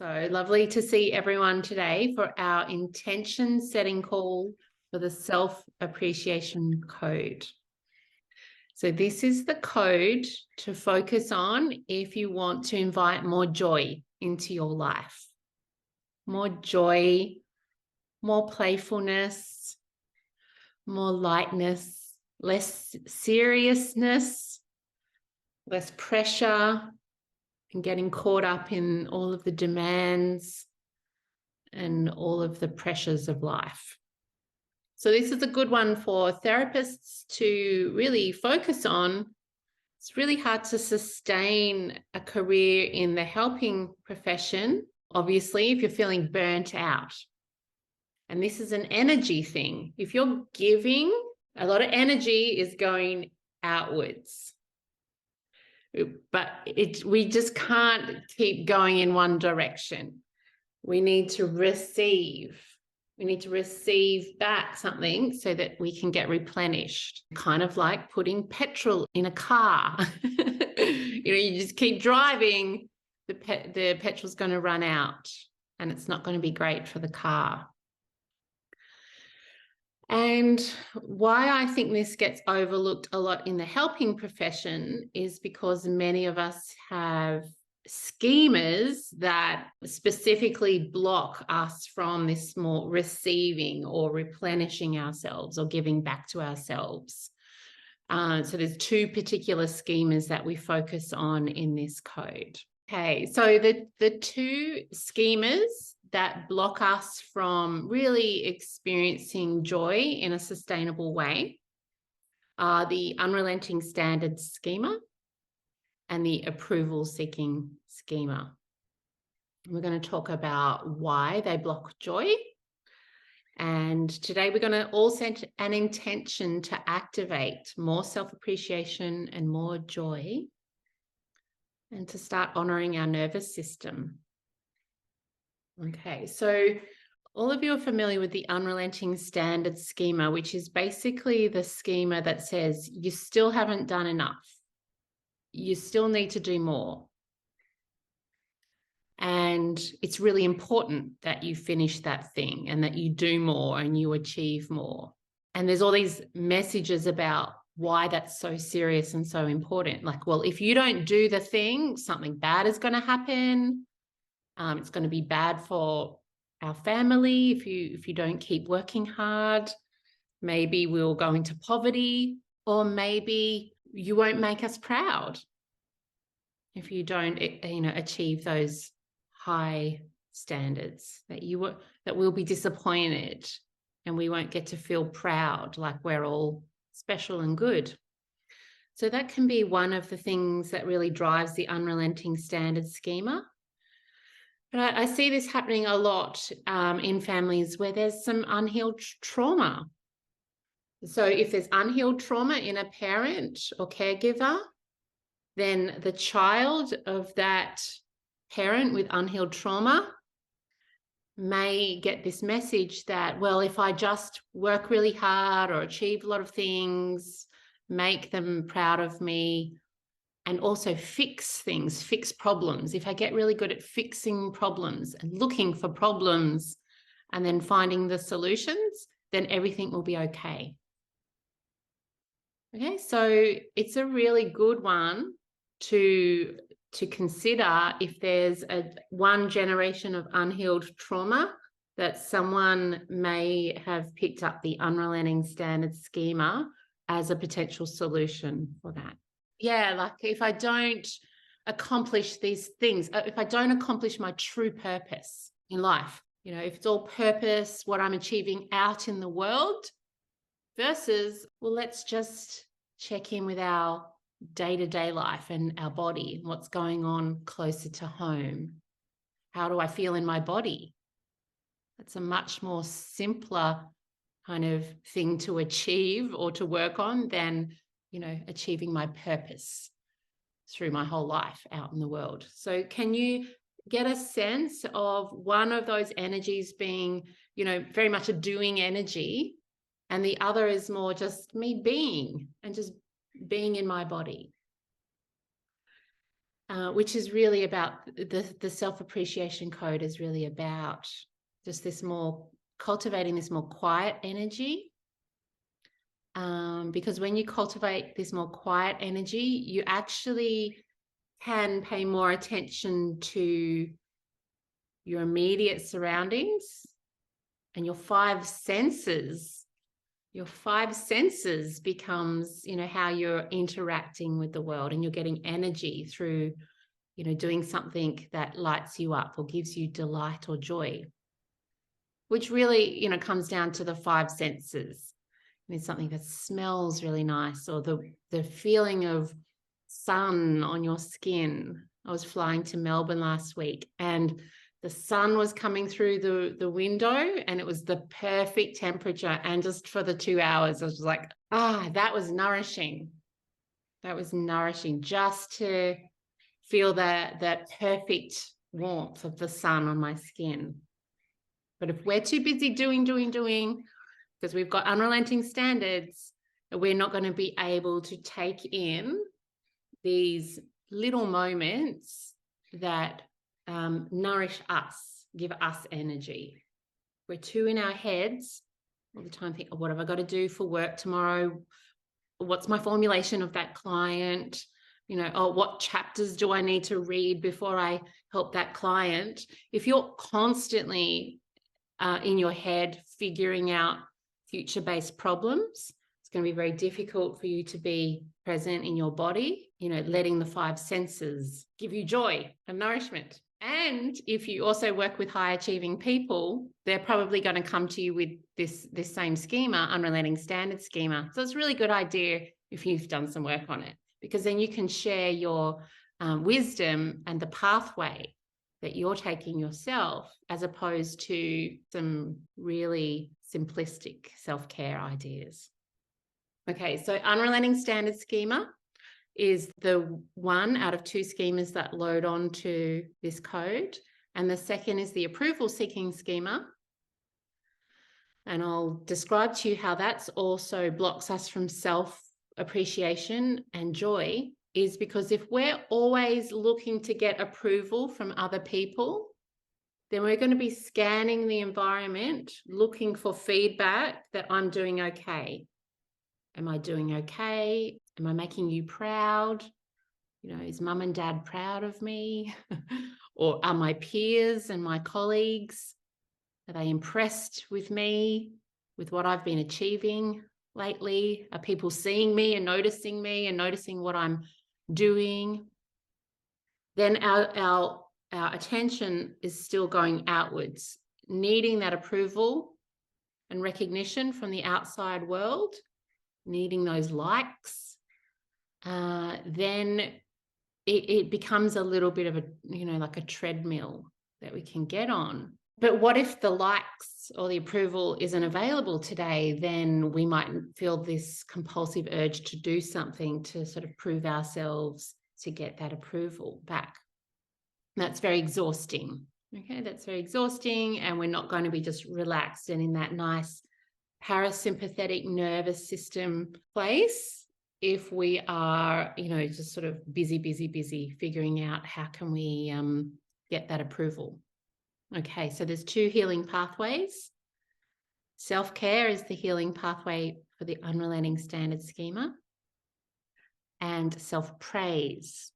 So lovely to see everyone today for our intention setting call for the self-appreciation code. So this is the code to focus on if you want to invite more joy into your life. More joy, more playfulness, more lightness, less seriousness, less pressure, and getting caught up in all of the demands and all of the pressures of life. So this is a good one for therapists to really focus on. It's really hard to sustain a career in the helping profession, obviously, if you're feeling burnt out. And this is an energy thing. If you're giving, a lot of energy is going outwards. But we just can't keep going in one direction. We need to receive. We need to receive back something so that we can get replenished. Kind of like putting petrol in a car. You just keep driving, the petrol's going to run out and it's not going to be great for the car. And why I think this gets overlooked a lot in the helping profession is because many of us have schemas that specifically block us from this more receiving or replenishing ourselves or giving back to ourselves. So there's two particular schemas that we focus on in this code. Okay, so the two schemas that block us from really experiencing joy in a sustainable way are the unrelenting standard schema and the approval-seeking schema. We're going to talk about why they block joy. And today we're going to all set an intention to activate more self-appreciation and more joy and to start honoring our nervous system. Okay, so all of you are familiar with the unrelenting standard schema, which is basically the schema that says you still haven't done enough. You still need to do more. And it's really important that you finish that thing and that you do more and you achieve more. And there's all these messages about why that's so serious and so important. Like, well, if you don't do the thing, something bad is going to happen. It's going to be bad for our family if you don't keep working hard. Maybe we'll go into poverty, or maybe you won't make us proud if you don't, achieve those high standards. That we'll be disappointed, and we won't get to feel proud, like we're all special and good. So that can be one of the things that really drives the unrelenting standard schema. But I see this happening a lot in families where there's some unhealed trauma. So if there's unhealed trauma in a parent or caregiver, then the child of that parent with unhealed trauma may get this message that, well, if I just work really hard or achieve a lot of things, make them proud of me, and also fix things, fix problems. If I get really good at fixing problems and looking for problems and then finding the solutions, then everything will be okay. Okay, so it's a really good one to consider if there's one generation of unhealed trauma that someone may have picked up the unrelenting standard schema as a potential solution for that. Yeah, like if I don't accomplish these things, if I don't accomplish my true purpose in life, if it's all purpose, what I'm achieving out in the world versus, well, let's just check in with our day-to-day life and our body and what's going on closer to home. How do I feel in my body? That's a much more simpler kind of thing to achieve or to work on than achieving my purpose through my whole life out in the world. So can you get a sense of one of those energies being, very much a doing energy, and the other is more just me being and just being in my body? which is really about the self-appreciation code is really about just this more cultivating this more quiet energy. Because when you cultivate this more quiet energy, you actually can pay more attention to your immediate surroundings and your five senses becomes, how you're interacting with the world, and you're getting energy through, doing something that lights you up or gives you delight or joy, which really, comes down to the five senses. It's something that smells really nice, or the feeling of sun on your skin. I was flying to Melbourne last week, and the sun was coming through the window, and it was the perfect temperature. And just for the 2 hours, I was like, that was nourishing. That was nourishing, just to feel that perfect warmth of the sun on my skin. But if we're too busy doing, because we've got unrelenting standards, we're not going to be able to take in these little moments that nourish us, give us energy. We're too in our heads all the time, think, what have I got to do for work tomorrow? What's my formulation of that client? What chapters do I need to read before I help that client? If you're constantly in your head figuring out future-based problems, it's going to be very difficult for you to be present in your body, letting the five senses give you joy and nourishment. And if you also work with high achieving people, they're probably going to come to you with this same schema, unrelenting standard schema. So it's a really good idea if you've done some work on it, because then you can share your wisdom and the pathway that you're taking yourself, as opposed to some really simplistic self-care ideas. Okay, so unrelenting standard schema is the one out of two schemas that load onto this code. And the second is the approval seeking schema. And I'll describe to you how that's also blocks us from self-appreciation and joy, is because if we're always looking to get approval from other people, then we're going to be scanning the environment, looking for feedback that I'm doing okay. Am I doing okay? Am I making you proud? Is mum and dad proud of me? Or are my peers and my colleagues, are they impressed with me, with what I've been achieving lately? Are people seeing me and noticing what I'm doing? Then our attention is still going outwards, needing that approval and recognition from the outside world, needing those likes. Then it becomes a little bit of a, like a treadmill that we can get on. But what if the likes or the approval isn't available today? Then we might feel this compulsive urge to do something to sort of prove ourselves to get that approval back. That's very exhausting. Okay, that's very exhausting, and we're not going to be just relaxed and in that nice parasympathetic nervous system place if we are, just sort of busy, figuring out how can we get that approval. Okay, so there's two healing pathways. Self-care is the healing pathway for the unrelenting standard schema, and self-praise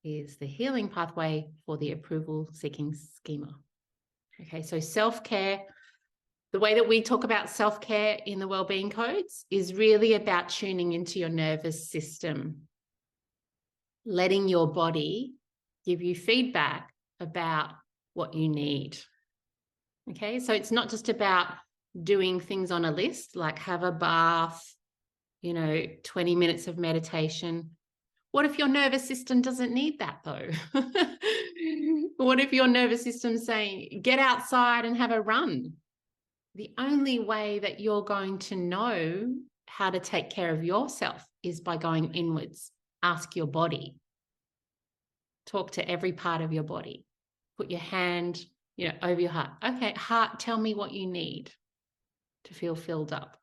is the healing pathway for the approval-seeking schema. Okay, so self-care, the way that we talk about self-care in the wellbeing codes is really about tuning into your nervous system, letting your body give you feedback about what you need. Okay, so it's not just about doing things on a list, like have a bath, 20 minutes of meditation. What if your nervous system doesn't need that though? What if your nervous system's saying, get outside and have a run? The only way that you're going to know how to take care of yourself is by going inwards. Ask your body. Talk to every part of your body. Put your hand, over your heart. Okay, heart, tell me what you need to feel filled up.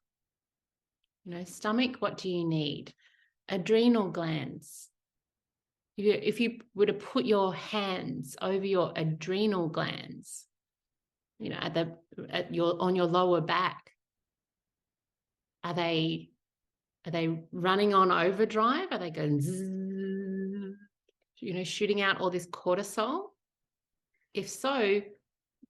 Stomach, what do you need? Adrenal glands, If you were to put your hands over your adrenal glands, on your lower back, are they running on overdrive? Are they going zzz, shooting out all this cortisol? If so,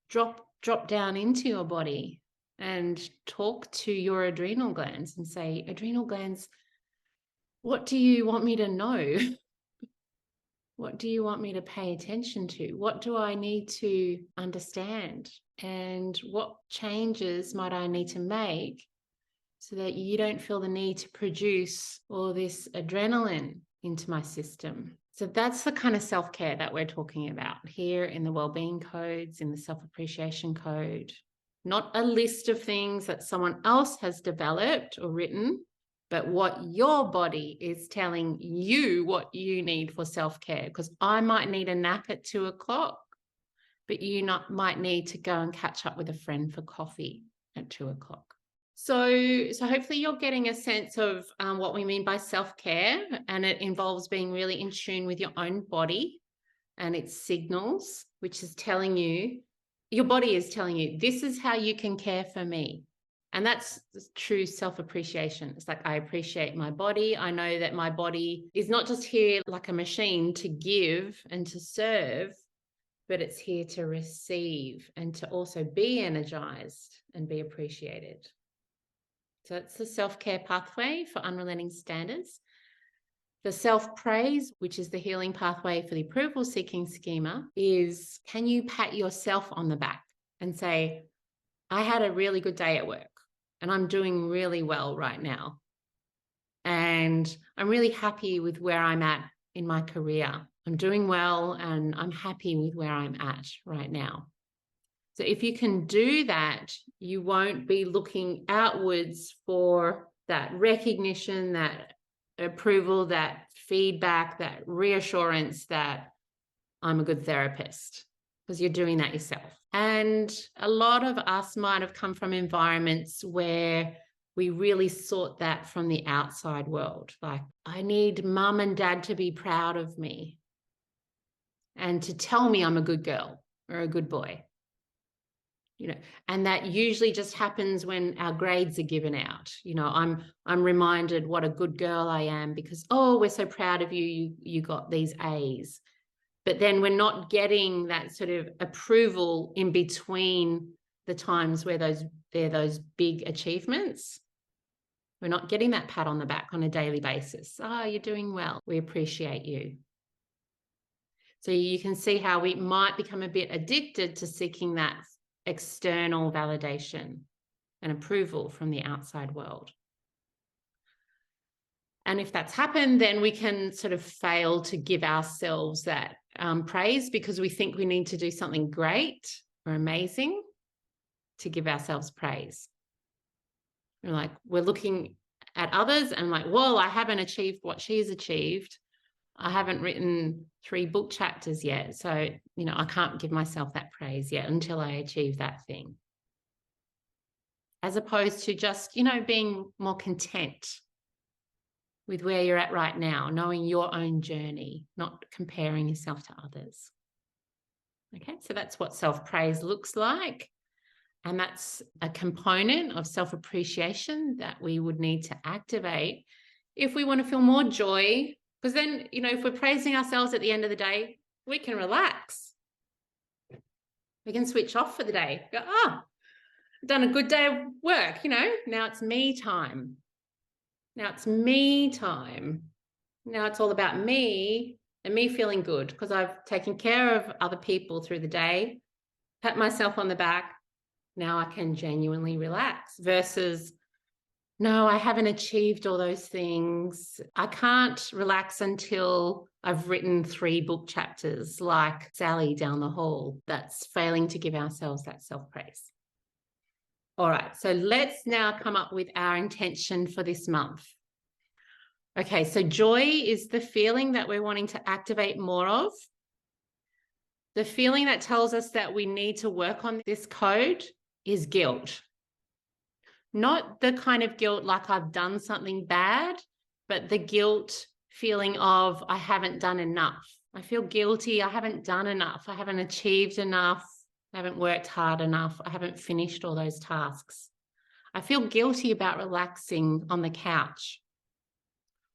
drop down into your body and talk to your adrenal glands and say, adrenal glands, what do you want me to know? What do you want me to pay attention to? What do I need to understand? And what changes might I need to make so that you don't feel the need to produce all this adrenaline into my system? So that's the kind of self-care that we're talking about here in the wellbeing codes, in the self-appreciation code. Not a list of things that someone else has developed or written, but what your body is telling you what you need for self-care. Because I might need a nap at 2 o'clock, but you might need to go and catch up with a friend for coffee at 2 o'clock. So hopefully you're getting a sense of what we mean by self-care, and it involves being really in tune with your own body and its signals, which is telling you, your body is telling you, this is how you can care for me. And that's true self-appreciation. It's like, I appreciate my body. I know that my body is not just here like a machine to give and to serve, but it's here to receive and to also be energized and be appreciated. So it's the self-care pathway for unrelenting standards. The self-praise, which is the healing pathway for the approval-seeking schema, is, can you pat yourself on the back and say, I had a really good day at work and I'm doing really well right now. And I'm really happy with where I'm at in my career. I'm doing well and I'm happy with where I'm at right now. So if you can do that, you won't be looking outwards for that recognition, that approval, that feedback, that reassurance that I'm a good therapist, because you're doing that yourself. And a lot of us might have come from environments where we really sought that from the outside world. Like, I need mum and dad to be proud of me and to tell me I'm a good girl or a good boy. And that usually just happens when our grades are given out. I'm reminded what a good girl I am because, oh, we're so proud of you. You got these A's. But then we're not getting that sort of approval in between the times where they're those big achievements. We're not getting that pat on the back on a daily basis. Oh, you're doing well. We appreciate you. So you can see how we might become a bit addicted to seeking that external validation and approval from the outside world. And if that's happened, then we can sort of fail to give ourselves that praise because we think we need to do something great or amazing to give ourselves praise. We're looking at others and like, well, I haven't achieved what she's achieved. I haven't written 3 book chapters yet. So, I can't give myself that praise yet until I achieve that thing. As opposed to just, being more content with where you're at right now, knowing your own journey, not comparing yourself to others. Okay, so that's what self-praise looks like. And that's a component of self-appreciation that we would need to activate if we want to feel more joy. Because then, if we're praising ourselves at the end of the day, we can relax. We can switch off for the day. Go, I've done a good day of work, now it's me time. Now it's me time. Now it's all about me and me feeling good because I've taken care of other people through the day, pat myself on the back. Now I can genuinely relax versus, no, I haven't achieved all those things. I can't relax until I've written 3 book chapters like Sally down the hall. That's failing to give ourselves that self-praise. All right, so let's now come up with our intention for this month. Okay, so joy is the feeling that we're wanting to activate more of. The feeling that tells us that we need to work on this code is guilt. Not the kind of guilt like I've done something bad, but the guilt feeling of I haven't done enough. I feel guilty. I haven't done enough. I haven't achieved enough. I haven't worked hard enough. I haven't finished all those tasks. I feel guilty about relaxing on the couch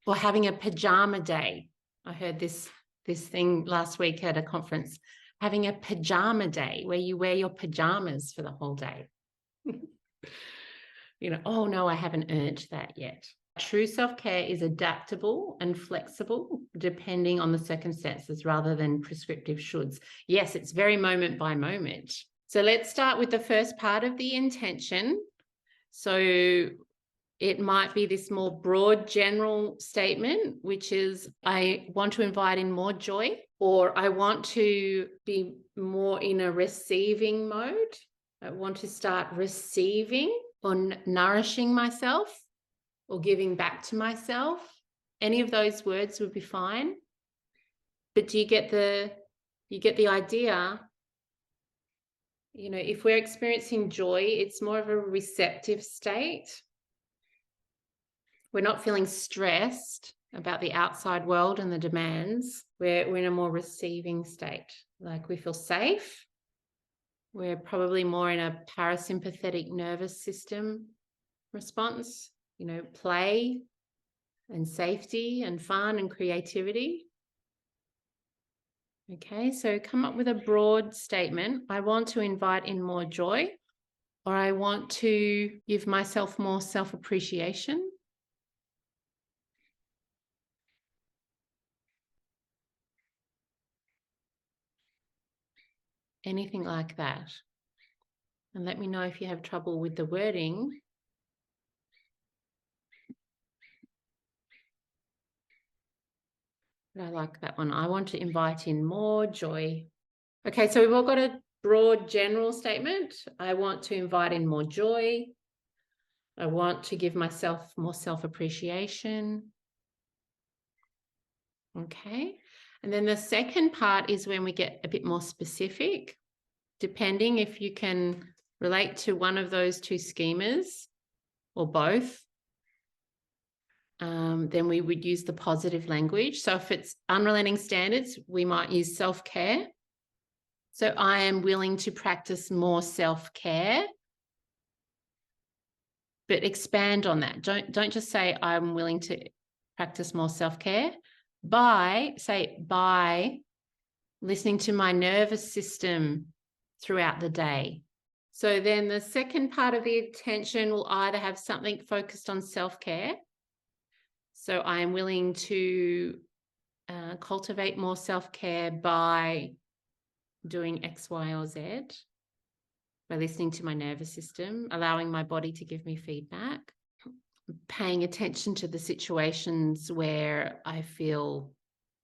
or having a pajama day. I heard this thing last week at a conference, having a pajama day where you wear your pajamas for the whole day. Oh no, I haven't earned that yet. True self-care is adaptable and flexible depending on the circumstances rather than prescriptive shoulds. Yes, it's very moment by moment. So let's start with the first part of the intention. So it might be this more broad general statement, which is I want to invite in more joy, or I want to be more in a receiving mode. I want to start receiving or nourishing myself or giving back to myself. Any of those words would be fine. But do you get the idea? If we're experiencing joy, it's more of a receptive state. We're not feeling stressed about the outside world and the demands. We're in a more receiving state. Like we feel safe. We're probably more in a parasympathetic nervous system response, play and safety and fun and creativity. Okay, so come up with a broad statement. I want to invite in more joy, or I want to give myself more self-appreciation. Anything like that. And let me know if you have trouble with the wording. But I like that one. I want to invite in more joy. Okay, so we've all got a broad general statement. I want to invite in more joy. I want to give myself more self-appreciation. Okay. And then the second part is when we get a bit more specific, depending if you can relate to one of those two schemas or both. Then we would use the positive language. So if it's unrelenting standards, we might use self-care. So I am willing to practice more self-care, but expand on that. Don't just say I'm willing to practice more self-care. By listening to my nervous system throughout the day. So then the second part of the attention will either have something focused on self-care. So I am willing to cultivate more self-care by doing X, Y, or Z, by listening to my nervous system, allowing my body to give me feedback, paying attention to the situations where I feel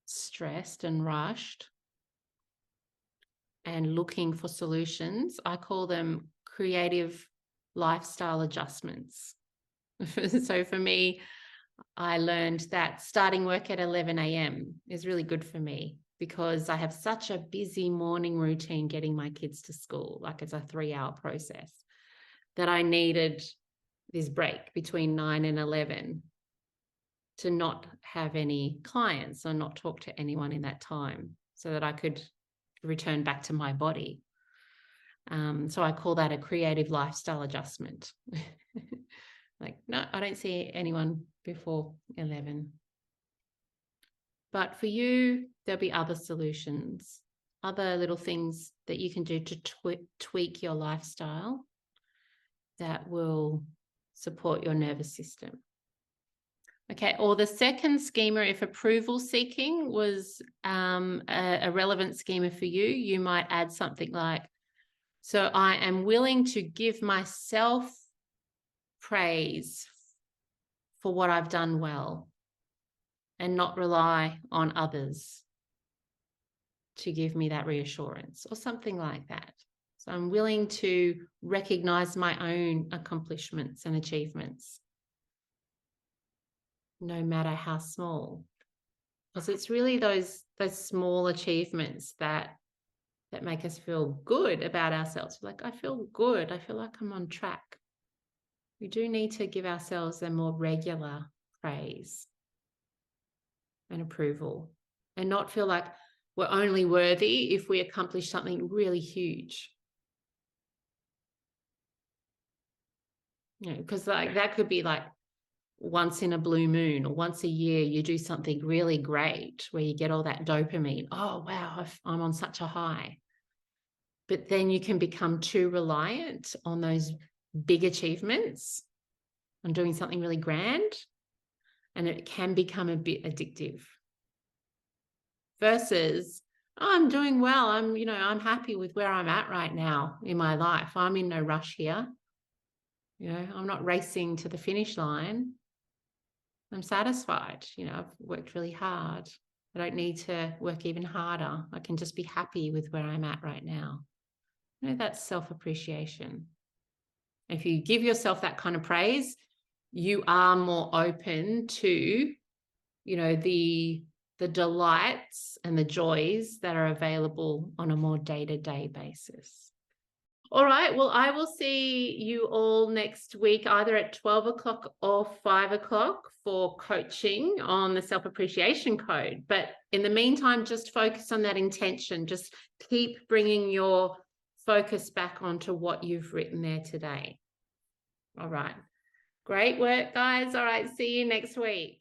stressed and rushed, and looking for solutions. I call them creative lifestyle adjustments. So for me, I learned that starting work at 11 a.m. is really good for me because I have such a busy morning routine getting my kids to school, like it's a 3-hour process, that I needed this break between 9 and 11 to not have any clients or not talk to anyone in that time so that I could return back to my body. So I call that a creative lifestyle adjustment. Like, no, I don't see anyone before 11. But for you, there'll be other solutions, other little things that you can do to tweak your lifestyle that will support your nervous system. Okay, or the second schema, if approval seeking was a relevant schema for you, you might add something like, so I am willing to give myself praise for what I've done well and not rely on others to give me that reassurance or something like that. So I'm willing to recognize my own accomplishments and achievements, no matter how small. Because it's really those small achievements that make us feel good about ourselves. Like, I feel good. I feel like I'm on track. We do need to give ourselves a more regular praise. and approval, and not feel like we're only worthy if we accomplish something really huge. You know, because like that could be like once in a blue moon or once a year you do something really great where you get all that dopamine. Oh, wow, I'm on such a high. But then you can become too reliant on those big achievements, on doing something really grand, and it can become a bit addictive. Versus, oh, I'm doing well. I'm happy with where I'm at right now in my life. I'm in no rush here. I'm not racing to the finish line. I'm satisfied. I've worked really hard. I don't need to work even harder. I can just be happy with where I'm at right now. That's self-appreciation. If you give yourself that kind of praise, you are more open to, the delights and the joys that are available on a more day-to-day basis. All right. Well, I will see you all next week, either at 12 o'clock or 5 o'clock for coaching on the self-appreciation code. But in the meantime, just focus on that intention. Just keep bringing your focus back onto what you've written there today. All right. Great work, guys. All right. See you next week.